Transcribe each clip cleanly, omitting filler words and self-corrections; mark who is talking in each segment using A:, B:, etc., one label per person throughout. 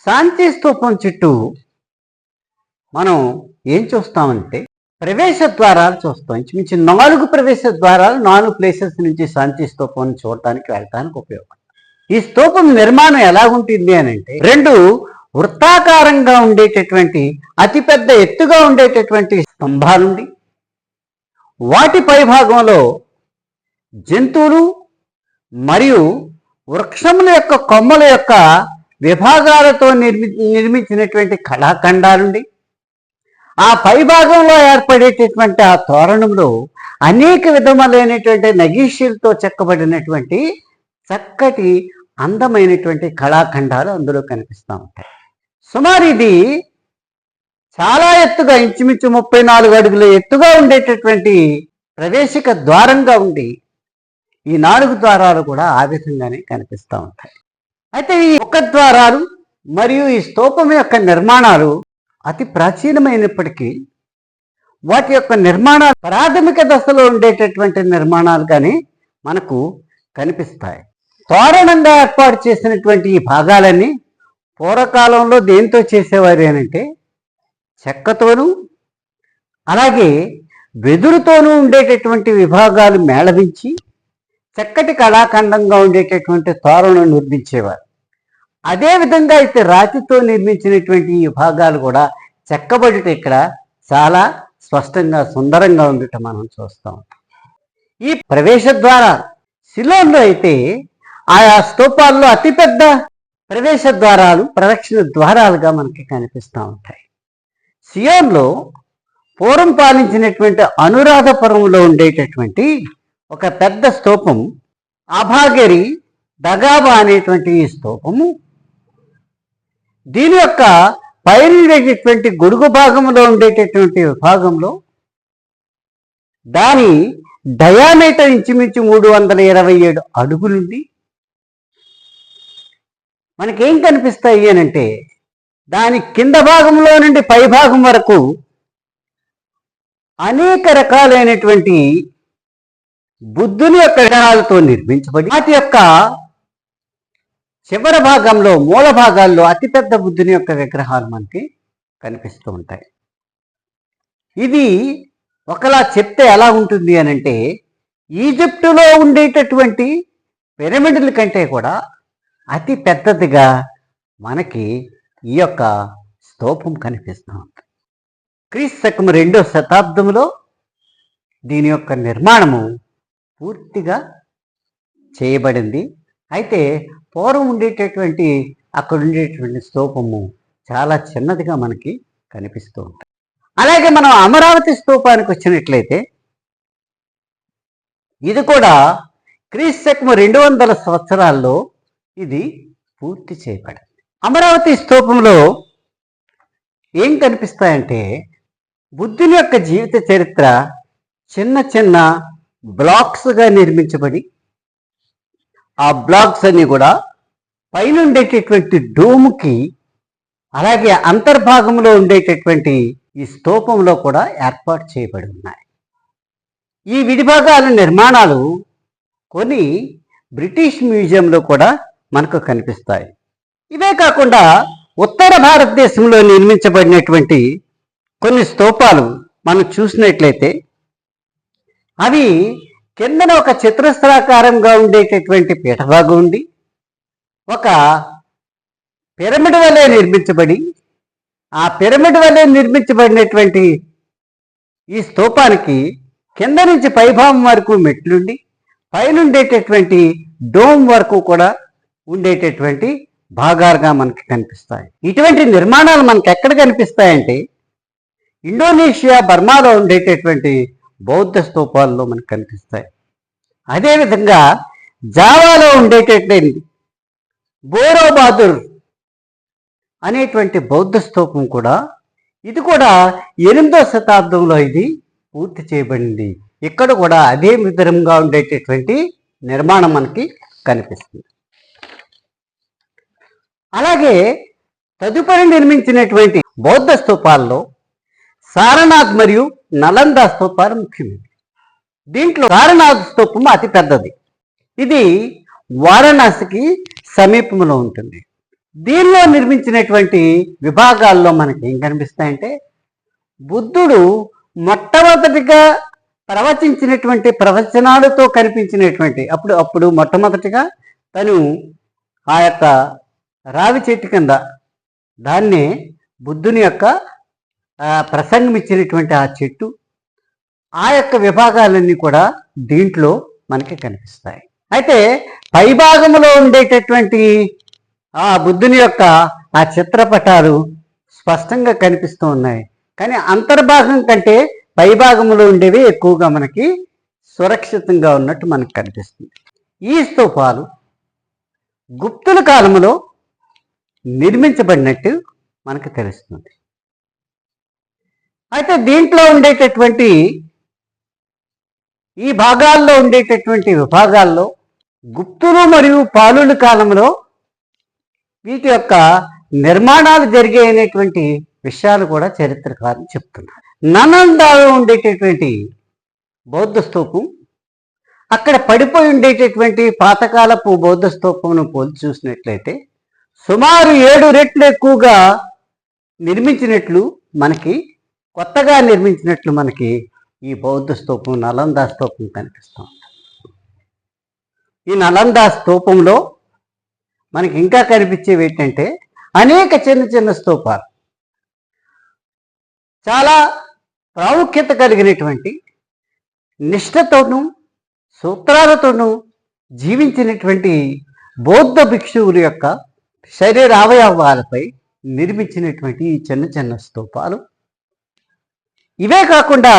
A: శాంతి స్తూపం చుట్టూ మనం ఏం చూస్తామంటే ప్రవేశ ద్వారాలు చూస్తాం. ఇంచుమించు 4 ప్రవేశ ద్వారాలు 4 ప్లేసెస్ నుంచి శాంతి స్తూపం చూడటానికి వెళ్ళటానికి ఉపయోగపడతాయి. ఈ స్తూపం నిర్మాణం ఎలా ఉంటుంది అని అంటే 2 వృత్తాకారంగా ఉండేటటువంటి అతిపెద్ద ఎత్తుగా ఉండేటటువంటి స్తంభాలుండి వాటి పై భాగంలో జంతువులు మరియు వృక్షముల యొక్క కొమ్మల యొక్క విభాగాలతో నిర్మించినటువంటి కళాఖండాలుండి ఆ పై భాగంలో ఏర్పడేటటువంటి ఆ తోరణంలో అనేక విధములైనటువంటి నగీషులతో చెక్కబడినటువంటి చక్కటి అందమైనటువంటి కళాఖండాలు అందులో కనిపిస్తూ ఉంటాయి. సుమారు ఇది చాలా ఎత్తుగా ఇంచుమించు 34 అడుగుల ఎత్తుగా ఉండేటటువంటి ప్రవేశిక ద్వారంగా ఉండి ఈ 4 ద్వారాలు కూడా ఆ విధంగానే కనిపిస్తూ ఉంటాయి. అయితే ఈ ముఖద్వారాలు మరియు ఈ స్తూపం యొక్క నిర్మాణాలు అతి ప్రాచీనమైనప్పటికీ వాటి యొక్క నిర్మాణాలు ప్రాథమిక దశలో ఉండేటటువంటి నిర్మాణాలు కానీ మనకు కనిపిస్తాయి. తోరణంగా ఏర్పాటు చేసినటువంటి ఈ భాగాలన్నీ పూర్వకాలంలో దేంతో చేసేవారు అనంటే చెక్కతోనూ అలాగే వెదురుతోనూ ఉండేటటువంటి విభాగాలు మేళవించి చక్కటి కళాఖండంగా ఉండేటటువంటి తోరణం నిర్మించేవారు. అదేవిధంగా అయితే రాతితో నిర్మించినటువంటి ఈ భాగాలు కూడా చెక్కబడిట ఇక్కడ చాలా స్పష్టంగా సుందరంగా ఉండటం మనం చూస్తాం. ఈ ప్రవేశ ద్వారాలు సిలోన్లో అయితే ఆయా స్తూపాల్లో అతిపెద్ద ప్రవేశ ద్వారాలు ప్రదక్షిణ ద్వారాలుగా మనకి కనిపిస్తూ ఉంటాయి. సియోన్లో పూర్వం పాలించినటువంటి అనురాధపురంలో ఉండేటటువంటి ఒక పెద్ద స్తూపం అభాగరి దగాబా అనేటువంటి ఈ స్తూపము దీని యొక్క పైన ఉండేటటువంటి గొడుగు భాగంలో ఉండేటటువంటి విభాగంలో దాని డయామీటర్ ఇంచుమించు 327 అడుగులుండి మనకేం కనిపిస్తాయి అనంటే దాని కింద భాగంలో నుండి పై భాగం వరకు అనేక రకాలైనటువంటి బుద్ధుని యొక్క విగ్రహాలతో నిర్మించబడి వాటి యొక్క చివరి భాగంలో మూల భాగాల్లో అతిపెద్ద బుద్ధుని యొక్క విగ్రహాలు మనకి కనిపిస్తూ ఉంటాయి. ఇది ఒకలా చెప్తే ఎలా ఉంటుంది అనంటే ఈజిప్టులో ఉండేటటువంటి పిరమిడ్ల కంటే కూడా అతి పెద్దదిగా మనకి ఈ యొక్క స్తూపం కనిపిస్తూ ఉంటుంది. క్రీస్తు 2వ శతాబ్దంలో దీని యొక్క నిర్మాణము పూర్తిగా చేయబడింది. అయితే పూర్వం ఉండేటటువంటి అక్కడ ఉండేటటువంటి స్తూపము చాలా చిన్నదిగా మనకి కనిపిస్తూ ఉంటుంది. అలాగే మనం అమరావతి స్తూపానికి వచ్చినట్లయితే ఇది కూడా క్రీస్తు 200 సంవత్సరాల్లో ఇది పూర్తి చేయబడింది. అమరావతి స్తూపంలో ఏం కనిపిస్తాయంటే బుద్ధుని యొక్క జీవిత చరిత్ర చిన్న చిన్న బ్లాక్స్గా నిర్మించబడి ఆ బ్లాక్స్ అన్ని కూడా పైన ఉండేటటువంటి డోముకి అలాగే అంతర్భాగంలో ఉండేటటువంటి ఈ స్తూపంలో కూడా ఏర్పాటు చేయబడి ఉన్నాయి. ఈ విడిభాగాల నిర్మాణాలు కొన్ని బ్రిటిష్ మ్యూజియంలో కూడా మనకు కనిపిస్తాయి. ఇవే కాకుండా ఉత్తర భారతదేశంలో నిర్మించబడినటువంటి కొన్ని స్తూపాలు మనం చూసినట్లయితే అవి కిందన ఒక చతురస్రాకారంగా ఉండేటటువంటి పీఠభాగం ఉండి ఒక పిరమిడ్ వలె నిర్మించబడి ఆ పిరమిడ్ వలె నిర్మించబడినటువంటి ఈ స్తూపానికి కింద నుంచి పైభాగం వరకు మెట్లుండి పైన ఉండేటటువంటి డోమ్ వరకు కూడా ఉండేటటువంటి భాగాలుగా మనకి కనిపిస్తాయి. ఇటువంటి నిర్మాణాలు మనకి ఎక్కడ కనిపిస్తాయంటే ఇండోనేషియా బర్మాలో ఉండేటటువంటి బౌద్ధ స్తూపాల్లో మనకు కనిపిస్తాయి. అదేవిధంగా జావాలో ఉండేటటువంటి బోరోబాదుర్ అనేటువంటి బౌద్ధ స్తూపం కూడా ఇది కూడా 8వ శతాబ్దంలో ఇది పూర్తి చేయబడింది. ఇక్కడ కూడా అదే విధంగా ఉండేటటువంటి నిర్మాణం మనకి కనిపిస్తుంది. అలాగే తదుపరి నిర్మించినటువంటి బౌద్ధ స్తూపాల్లో సారనాథ్ మరియు నలంద స్తూపాలు ముఖ్యమైనవి. దీంట్లో సారనాథ్ స్తూపం అతి పెద్దది. ఇది వారణాసికి సమీపంలో ఉంటుంది. దీనిలో నిర్మించినటువంటి విభాగాల్లో మనకి ఏం కనిపిస్తాయంటే, బుద్ధుడు మొట్టమొదటిగా ప్రవచించినటువంటి ప్రవచనాలతో కనిపించినటువంటి అప్పుడు మొట్టమొదటిగా తను ఆ యొక్క రావి చెట్టు కింద దాన్నే బుద్ధుని యొక్క ప్రసంగం ఇచ్చినటువంటి ఆ చెట్టు, ఆ యొక్క విభాగాలన్నీ కూడా దీంట్లో మనకి కనిపిస్తాయి. అయితే పైభాగంలో ఉండేటటువంటి ఆ బుద్ధుని యొక్క ఆ చిత్రపటాలు స్పష్టంగా కనిపిస్తూ ఉన్నాయి. కానీ అంతర్భాగం కంటే పైభాగంలో ఉండేవి ఎక్కువగా మనకి సురక్షితంగా ఉన్నట్టు మనకు కనిపిస్తుంది. ఈ స్తూపాలు గుప్తుల కాలంలో నిర్మించబడినట్టు మనకు తెలుస్తుంది. అయితే దీంట్లో ఉండేటటువంటి ఈ భాగాల్లో ఉండేటటువంటి విభాగాల్లో గుప్తులు మరియు పాలుల కాలంలో వీటి యొక్క నిర్మాణాలు జరిగేటువంటి విషయాలు కూడా చరిత్రకారులు చెప్తున్నారు. నలందాలో ఉండేటటువంటి బౌద్ధ స్తూపం అక్కడ పడిపోయి ఉండేటటువంటి పాతకాలపు బౌద్ధ స్తూపంను పోల్చి చూసినట్లయితే సుమారు 7 రెట్లు ఎక్కువగా నిర్మించినట్లు మనకి, కొత్తగా నిర్మించినట్లు మనకి ఈ బౌద్ధ స్తూపం నలందా స్తూపం కనిపిస్తూ ఉంది. ఈ నలందా స్తూపంలో మనకి ఇంకా కనిపించేవి ఏంటంటే అనేక చిన్న చిన్న స్తూపాలు, చాలా ప్రాముఖ్యత కలిగినటువంటి, నిష్ఠతోనూ సూత్రాలతోనూ జీవించినటువంటి బౌద్ధ భిక్షువుల యొక్క శరీరావయవాలపై నిర్మించినటువంటి ఈ చిన్న చిన్న స్తూపాలు. ఇవే కాకుండా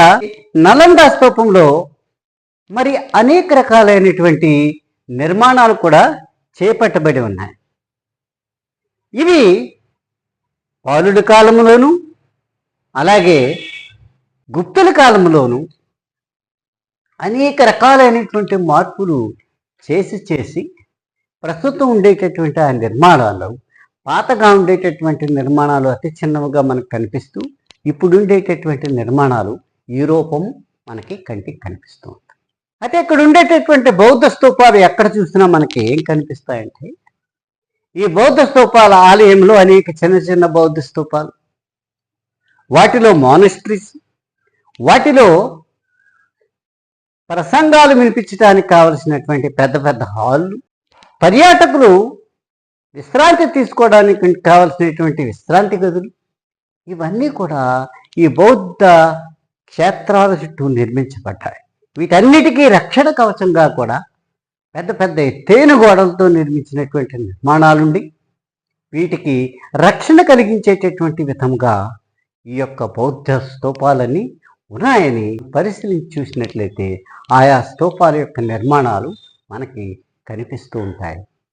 A: నలందా స్తూపంలో మరి అనేక రకాలైనటువంటి నిర్మాణాలు కూడా చేపట్టబడి ఉన్నాయి. ఇవి పాలుల కాలంలోనూ అలాగే గుప్తుల కాలంలోనూ అనేక రకాలైనటువంటి మార్పులు చేసి ప్రస్తుతం ఉండేటటువంటి ఆ నిర్మాణాలు, పాతగా ఉండేటటువంటి నిర్మాణాలు అతి చిన్నవిగా మనకు కనిపిస్తూ, ఇప్పుడు ఉండేటటువంటి నిర్మాణాలు ఈ రూపం మనకి కంటికి కనిపిస్తూ ఉంటుంది. అయితే ఇక్కడ ఉండేటటువంటి బౌద్ధ స్తూపాలు ఎక్కడ చూసినా మనకి ఏం కనిపిస్తాయంటే, ఈ బౌద్ధ స్తూపాల ఆలయంలో అనేక చిన్న చిన్న బౌద్ధ స్తూపాలు, వాటిలో మానిస్ట్రీస్, వాటిలో ప్రసంగాలు వినిపించడానికి కావలసినటువంటి పెద్ద పెద్ద హాళ్ళు, పర్యాటకులు విశ్రాంతి తీసుకోవడానికి కావలసినటువంటి విశ్రాంతి గదులు, ఇవన్నీ కూడా ఈ బౌద్ధ క్షేత్రాల చుట్టూ నిర్మించబడ్డాయి. వీటన్నిటికీ రక్షణ కవచంగా కూడా పెద్ద పెద్ద ఎత్తైన గోడలతో నిర్మించినటువంటి నిర్మాణాలుండి వీటికి రక్షణ కలిగించేటటువంటి విధంగా ఈ యొక్క బౌద్ధ స్తూపాలన్నీ ఉన్నాయని పరిశీలించి చూసినట్లయితే ఆయా స్తూపాల యొక్క నిర్మాణాలు మనకి కనిపిస్తూ ఉంటాయి.